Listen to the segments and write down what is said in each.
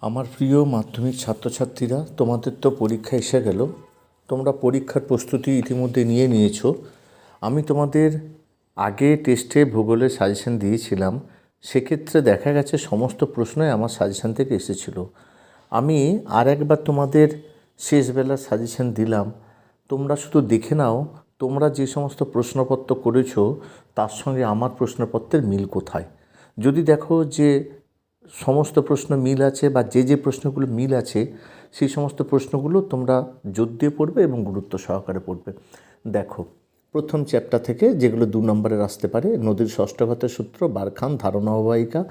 আমার প্রিয় মাধ্যমিক ছাত্রছাত্রীরা, তোমাদের তো পরীক্ষা এসে গেল। তোমরা পরীক্ষার প্রস্তুতি ইতিমধ্যে নিয়েছো। আমি তোমাদের আগে টেস্টে ভূগোলের সাজেশন দিয়েছিলাম। সেক্ষেত্রে দেখা গেছে সমস্ত প্রশ্নই আমার সাজেশন থেকে এসেছিলো। আমি আর একবার তোমাদের শেষবেলার সাজেশন দিলাম। তোমরা শুধু দেখে নাও তোমরা যে সমস্ত প্রশ্নপত্র করেছো তার সঙ্গে আমার প্রশ্নপত্রের মিল কোথায়। যদি দেখো যে সমস্ত প্রশ্ন মিল আছে বা যে প্রশ্নগুলো মিল আছে সেই সমস্ত প্রশ্নগুলো তোমরা জোর দিয়ে পড়বে এবং গুরুত্ব সহকারে পড়বে। দেখো, প্রথম চ্যাপ্টার থেকে যেগুলো 2 নম্বরের আসতে পারে: নদীর ষষ্ঠঘাতের সূত্র, বারখান, ধারণা অববাহিকা,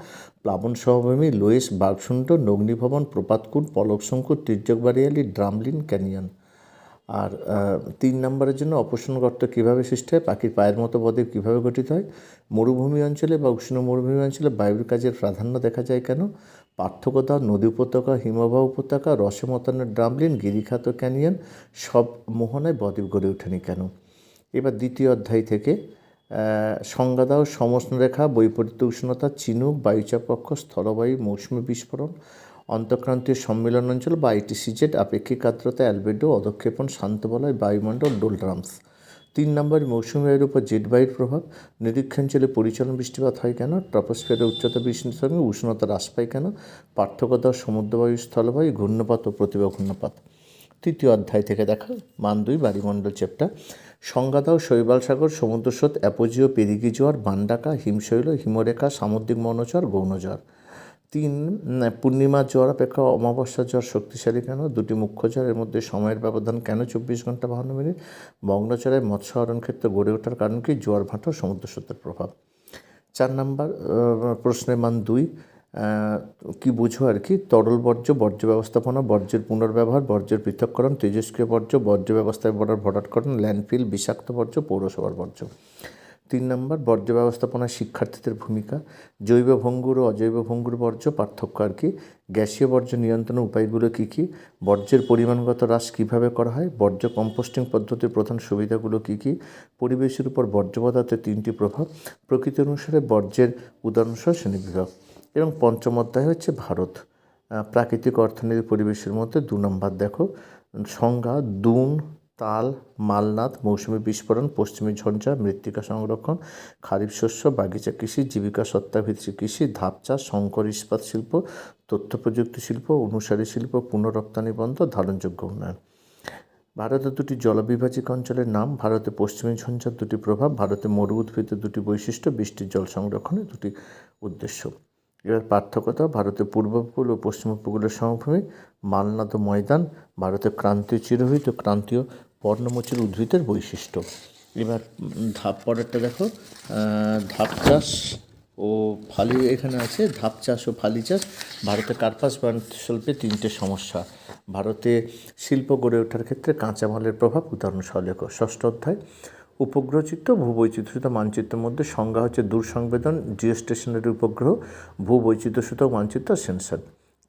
প্লাবন সমভূমি, লোয়েস, বাঘশুণ্ড, নগ্নিভবন, প্রপাতকুল, পলকশঙ্কু, তির্যক বারিয়ালি, ড্রামলিন, ক্যানিয়ন। আর 3 নম্বরের জন্য অপসারণ গর্ত কীভাবে সৃষ্টি হয়, পাখির পায়ের মতো বদ্বীপ কীভাবে গঠিত হয়, মরুভূমি অঞ্চলে বা উষ্ণ মরুভূমি অঞ্চলে বায়ুর কাজের প্রাধান্য দেখা যায় কেন, পার্থক্য দাও, নদী উপত্যকা, হিমবাহ উপত্যকা, রসে মতানের ড্রামলিন, গিরিখাত ক্যানিয়ন, সব মোহনায় বদ্বীপ গড়ে ওঠেনি কেন। এবার দ্বিতীয় অধ্যায় থেকে সংজ্ঞা দাও, সমষ্ণরেখা, বৈপরীত্য উষ্ণতা, চিনুক, বায়ুচাপ কক্ষ, স্থলবায়ু, মৌসুমী বিস্ফোরণ, অন্তঃক্রান্তীয় সম্মিলন অঞ্চল বা ITCZ, আপেক্ষিক আর্দ্রতা, অ্যালবেডো, অধক্ষেপণ, শান্ত বলয়, বায়ুমণ্ডল, ডোলড্রামস। 3 নম্বর মৌসুমী বায়ুর উপর জেট বায়ুর প্রভাব, নিরক্ষাঞ্চলে পরিচলন বৃষ্টিপাত হয় কেন, ট্রপোস্ফিয়ারের উচ্চতা বৃষ্টির সঙ্গে উষ্ণতা হ্রাস পায় কেন, পার্থক্য দাও, সমুদ্রবায়ু, স্থলবায়ু, ঘূর্ণপাত ও প্রতিভা ঘূর্ণপাত। তৃতীয় অধ্যায় থেকে দেখা মান 2 বায়ুমণ্ডল চ্যাপ্টার। সংজ্ঞা দাও, শৈবাল সাগর, সমুদ্রস্রোত, অ্যাপোজিও, পেরিগি জোয়ার, বান্ডাকা, হিমশৈল, হিমরেখা, সামুদ্রিক মৌনচর, গৌণঝড়। 3 পূর্ণিমা জোয়ার অপেক্ষা অমাবস্যা জোয়ার শক্তিশালী কেন, 2টি মুখ্য জোয়ারের মধ্যে সময়ের ব্যবধান কেন 24 ঘন্টা 52 মিনিট, মগ্নচরের মৎস্য আহরণ ক্ষেত্র গড়ে ওঠার কারণ কি, জোয়ার ভাটা ও সমুদ্র স্রোতের প্রভাব। 4 নম্বর প্রশ্নের মান 2, কি বুঝো আর কি, তরল বর্জ্য, বর্জ্য ব্যবস্থাপনা, বর্জ্যের পুনর্ব্যবহার, বর্জ্যের পৃথককরণ, তেজস্ক্রিয় বর্জ্য, বর্জ্য ব্যবস্থায় ভরাটকরণ, ল্যান্ডফিল, বিষাক্ত বর্জ্য, পৌরসভার বর্জ্য। 3 নম্বর বর্জ্য ব্যবস্থাপনায় শিক্ষার্থীদের ভূমিকা, জৈব ভঙ্গুর ও অজৈব ভঙ্গুর বর্জ্য পার্থক্য আর কি, গ্যাসীয় বর্জ্য নিয়ন্ত্রণের উপায়গুলো কী কী, বর্জ্যের পরিমাণগত হ্রাস কীভাবে করা হয়, বর্জ্য কম্পোস্টিং পদ্ধতির প্রধান সুবিধাগুলো কী কী, পরিবেশের উপর বর্জ্য পদার্থের 3টি প্রভাব, প্রকৃতি অনুসারে বর্জ্যের উদাহরণসহ শ্রেণীবিভাগ। এবং পঞ্চম অধ্যায় হচ্ছে ভারত, প্রাকৃতিক অর্থনীতি পরিবেশের মধ্যে 2 নম্বর দেখো, সংজ্ঞা, দুন, তাল, মালনাদ, মৌসুমী বিস্ফোরণ, পশ্চিমী ঝঞ্ঝা, মৃত্তিকা সংরক্ষণ, খারিফ শস্য, বাগিচা কৃষি, জীবিকা সত্তাভিত্তিক কৃষি, ধাপ চাষ, শঙ্কর ইস্পাত শিল্প, তথ্য প্রযুক্তি শিল্প, অনুসারী শিল্প, পুনরপ্তানি বন্ধ, ধারণযোগ্য উন্নয়ন। ভারতের 2টি জলবিভাজিক অঞ্চলের নাম, ভারতে পশ্চিমী ঝঞ্ঝার 2টি প্রভাব, ভারতে মরু উদ্ভিদের 2টি বৈশিষ্ট্য, বৃষ্টির জল সংরক্ষণের 2টি উদ্দেশ্য। এবার পার্থক্যতা, ভারতের পূর্ব উপকূল ও পশ্চিম উপকূলের সমভূমি, মালনাদ ময়দান, ভারতের ক্রান্তীয় চিরহরিত ও ক্রান্তীয় পর্ণমোচী উদ্ভিদের বৈশিষ্ট্য। এবার ধাপ পরেরটা দেখো, ধাপ চাষ ও ফালি এখানে আছে, ধাপ চাষ ও ফালি চাষ। ভারতে কার্পাস শিল্পে 3টে সমস্যা, ভারতে শিল্প গড়ে ওঠার ক্ষেত্রে কাঁচামালের প্রভাব উদাহরণসহ লেখো। ষষ্ঠ অধ্যায় উপগ্রহচিত্র, ভূবৈচিত্র্যসূচক মানচিত্রের মধ্যে সংজ্ঞা হচ্ছে দূরসংবেদন, জিওস্টেশনারি উপগ্রহ, ভূবৈচিত্র্যসূচক মানচিত্র, সেন্সর।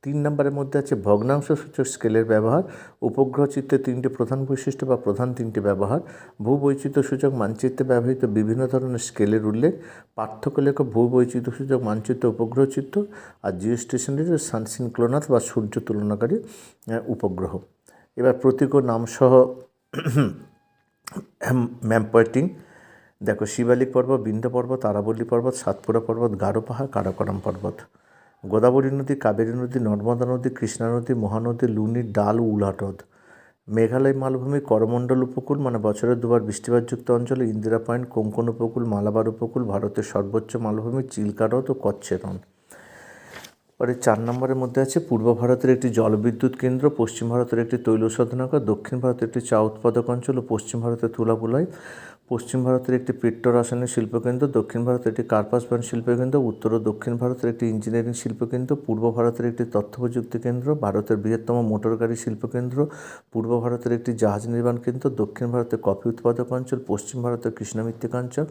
3 নম্বরের মধ্যে আছে ভগ্নাংশ সূচক স্কেলের ব্যবহার, উপগ্রহ চিত্রের 3টি প্রধান বৈশিষ্ট্য বা প্রধান 3টি ব্যবহার, ভূবৈচিত্র্যসূচক মানচিত্রে ব্যবহৃত বিভিন্ন ধরনের স্কেলের উল্লেখ, পার্থক্য লেখ ভূবৈচিত্র্যসূচক মানচিত্র, উপগ্রহ চিত্র আর জিওস্টেশনারি সানসিনক্লোনাস বা সূর্য তুলনাকারী উপগ্রহ। এবার প্রতীক ও নামসহ ম্যাপ পয়েন্টিং দেখো, শিবালিক পর্বত, বিন্ধ্য পর্বত, আরাবল্লী পর্বত, সাতপুরা পর্বত, গারো পাহাড়, কারাকোরাম পর্বত। গোদাবরী নদী, কাবেরী নদী, নর্মদা নদী, কৃষ্ণা নদী, মহানদী, লুনি, ডাল, উলাট হ্রদ। মেঘালয় মালভূমি, করমণ্ডল উপকূল মানে বছরের 2বার বৃষ্টিপাতযুক্ত অঞ্চলে, ইন্দিরা পয়েন্ট, কোঙ্কণ উপকূল, মালাবার উপকূল, ভারতের সর্বোচ্চ মালভূমি, চিল্কা হ্রদ ও কচ্ছের রণ। পরে 4 নম্বরের মধ্যে আছে পূর্ব ভারতের একটি জলবিদ্যুৎ কেন্দ্র, পশ্চিম ভারতের একটি তৈল শোধনাগার, দক্ষিণ ভারতের একটি চা উৎপাদক অঞ্চল ও পশ্চিম ভারতের তুলাবুলাই, পশ্চিম ভারতের একটি পেট্রো রাসায়নিক শিল্পকেন্দ্র, দক্ষিণ ভারতের একটি কার্পাস বন শিল্পকেন্দ্র, উত্তর ও দক্ষিণ ভারতের একটি ইঞ্জিনিয়ারিং শিল্পকেন্দ্র, পূর্ব ভারতের একটি তথ্য প্রযুক্তি কেন্দ্র, ভারতের বৃহত্তম মোটর গাড়ি শিল্পকেন্দ্র, পূর্ব ভারতের একটি জাহাজ নির্মাণ কেন্দ্র, দক্ষিণ ভারতের কফি উৎপাদক অঞ্চল, পশ্চিম ভারতের কৃষ্ণমৃত্তিকা অঞ্চল,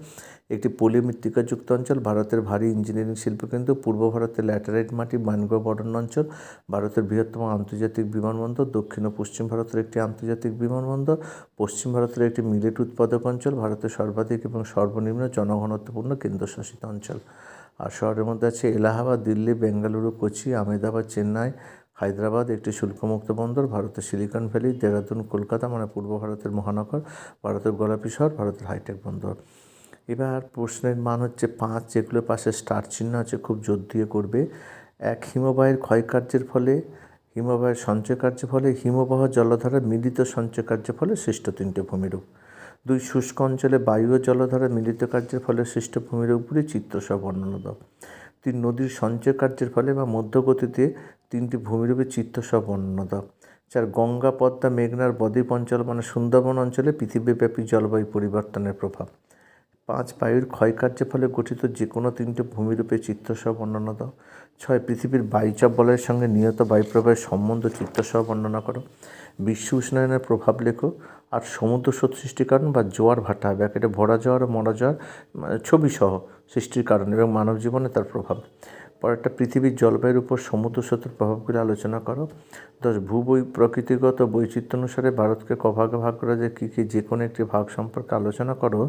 একটি পলিমৃত্তিকাযুক্ত অঞ্চল, ভারতের ভারী ইঞ্জিনিয়ারিং শিল্পকেন্দ্র, পূর্ব ভারতের ল্যাটেরাইট মাটি, ম্যানগ্রোভ অরণ্য অঞ্চল, ভারতের বৃহত্তম আন্তর্জাতিক বিমানবন্দর, দক্ষিণ ও পশ্চিম ভারতের একটি আন্তর্জাতিক বিমানবন্দর, পশ্চিম ভারতের একটি মিলেট উৎপাদক অঞ্চল, ভারতের সর্বাধিক এবং সর্বনিম্ন জনঘনত্বপূর্ণ কেন্দ্রশাসিত অঞ্চল। আর শহরের মধ্যে আছে এলাহাবাদ, দিল্লি, বেঙ্গালুরু, কোচি, আহমেদাবাদ, চেন্নাই, হায়দ্রাবাদ একটি শুল্কমুক্ত বন্দর, ভারতের সিলিকন ভ্যালি। দেরাদুন কলকাতা মানে পূর্ব ভারতের মহানগর, ভারতের গোলাপি শহর, ভারতের হাইটেক বন্দর। এবার প্রশ্নের মান হচ্ছে 5, যেগুলোর পাশে স্টার চিহ্ন আছে খুব জোর দিয়ে করবে। 1, হিমবাহের ক্ষয়কার্যের ফলে, হিমবাহের সঞ্চয় কার্যের ফলে, হিমবাহ জলধারার মিলিত সঞ্চয় কার্যের ফলে সৃষ্ট 3টে ভূমিরূপ। 2, শুষ্ক অঞ্চলে বায়ু ও জলধারার মিলিত কার্যের ফলে সৃষ্ট ভূমিরূপগুলি চিত্রসহ বর্ণনা দাও। 3, নদীর সঞ্চয় কার্যের ফলে বা মধ্যগতিতে 3টি ভূমিরূপের চিত্রসহ বর্ণনা দাও। 4, গঙ্গা, পদ্মা, মেঘনার বদ্বীপ অঞ্চল মানে সুন্দরবন অঞ্চলে পৃথিবীব্যাপী জলবায়ু পরিবর্তনের প্রভাব। 5, বায়ুর ক্ষয়কার্যের ফলে গঠিত যে কোনো 3টে ভূমিরূপের চিত্রসহ বর্ণনা দাও। 6, পৃথিবীর বায়ুচাপ বলয়ের সঙ্গে নিয়ত বায়ুপ্রবাহের সম্বন্ধ চিত্রসহ বর্ণনা করো। বিশ্ব উষ্ণায়নের প্রভাব লেখো। আর সমুদ্র স্রোত সৃষ্টির কারণ বা জোয়ার ভাটা, ব্যাকেটে ভরা জোয়ার ও মরা জোয়ার ছবিসহ সৃষ্টির কারণ এবং মানব জীবনে তার প্রভাব। পরেরটা, পৃথিবীর জলবায়ুর উপর সমুদ্র স্রোতের প্রভাবগুলি আলোচনা করো। 10, প্রকৃতিগত বৈচিত্র্য অনুসারে ভারতকে কভাগে ভাগ করা যায় কী কী, যে কোনো একটি ভাগ সম্পর্কে আলোচনা করো,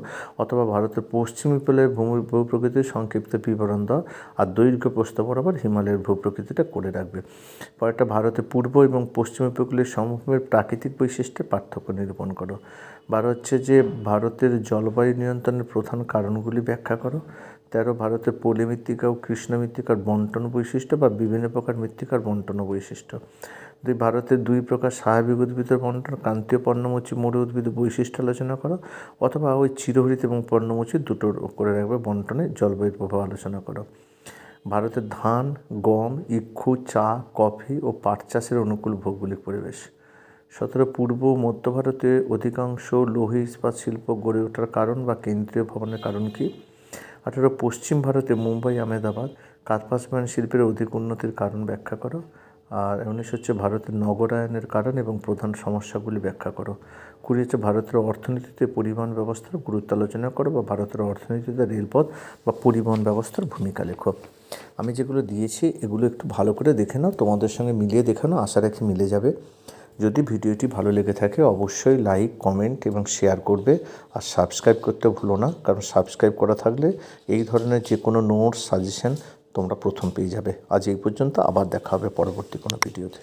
অথবা ভারতের পশ্চিম উপকূলের ভূপ্রকৃতির সংক্ষিপ্ত বিবরণ দাও। আর দৈর্ঘ্য প্রস্থ বরাবর হিমালয়ের ভূপ্রকৃতিটা করে রাখবে। পরেরটা, ভারতের পূর্ব এবং পশ্চিম উপকূলের সমভূমির প্রাকৃতিক বৈশিষ্ট্যের পার্থক্য নিরূপণ করো। 12 হচ্ছে যে ভারতের জলবায়ু নিয়ন্ত্রণের প্রধান কারণগুলি ব্যাখ্যা করো। 13, ভারতের পলি মৃত্তিকা ও কৃষ্ণ মৃত্তিকার বন্টন বৈশিষ্ট্য বা বিভিন্ন প্রকার মৃত্তিকার বন্টন বৈশিষ্ট্য। 2, ভারতের 2 প্রকার স্বাভাবিক উদ্ভিদের বন্টন, ক্রান্তীয় পর্ণমোচী মরু উদ্ভিদ বৈশিষ্ট্য আলোচনা করো, অথবা ওই চিরহরিত এবং পর্ণমোচী দুটোর করে রাখবে বন্টনে জলবায়ুর প্রভাব আলোচনা করো। ভারতের ধান, গম, ইক্ষু, চা, কফি ও পাট চাষের অনুকূল ভৌগোলিক পরিবেশ। 17, পূর্ব ও মধ্য ভারতে অধিকাংশ লৌহ ইস্পাত শিল্প গড়ে ওঠার কারণ বা কেন্দ্রীয় ভবনের কারণ কী। 18, পশ্চিম ভারতে মুম্বাই, আহমেদাবাদ কার্পাসবায়ন শিল্পের অধিক উন্নতির কারণ ব্যাখ্যা করো। আর 19 হচ্ছে ভারতের নগরায়নের কারণ এবং প্রধান সমস্যাগুলি ব্যাখ্যা করো। 20 হচ্ছে ভারতের অর্থনীতিতে পরিবহন ব্যবস্থার গুরুত্ব আলোচনা করো বা ভারতের অর্থনীতিতে রেলপথ বা পরিবহন ব্যবস্থার ভূমিকা লেখো। আমি যেগুলো দিয়েছি এগুলো একটু ভালো করে দেখে নাও, তোমাদের সঙ্গে মিলিয়ে দেখে নাও, আশা রাখি মিলে যাবে। যদি ভিডিওটি ভালো লেগে থাকে অবশ্যই লাইক, কমেন্ট এবং শেয়ার করবে। আর সাবস্ক্রাইব করতে ভুলো না, কারণ সাবস্ক্রাইব করা থাকলে এই ধরনের যে কোনো নোটস, সাজেশন তোমরা প্রথম পেয়ে যাবে। আজ এই পর্যন্ত, আবার দেখা হবে পরবর্তী কোনো ভিডিওতে।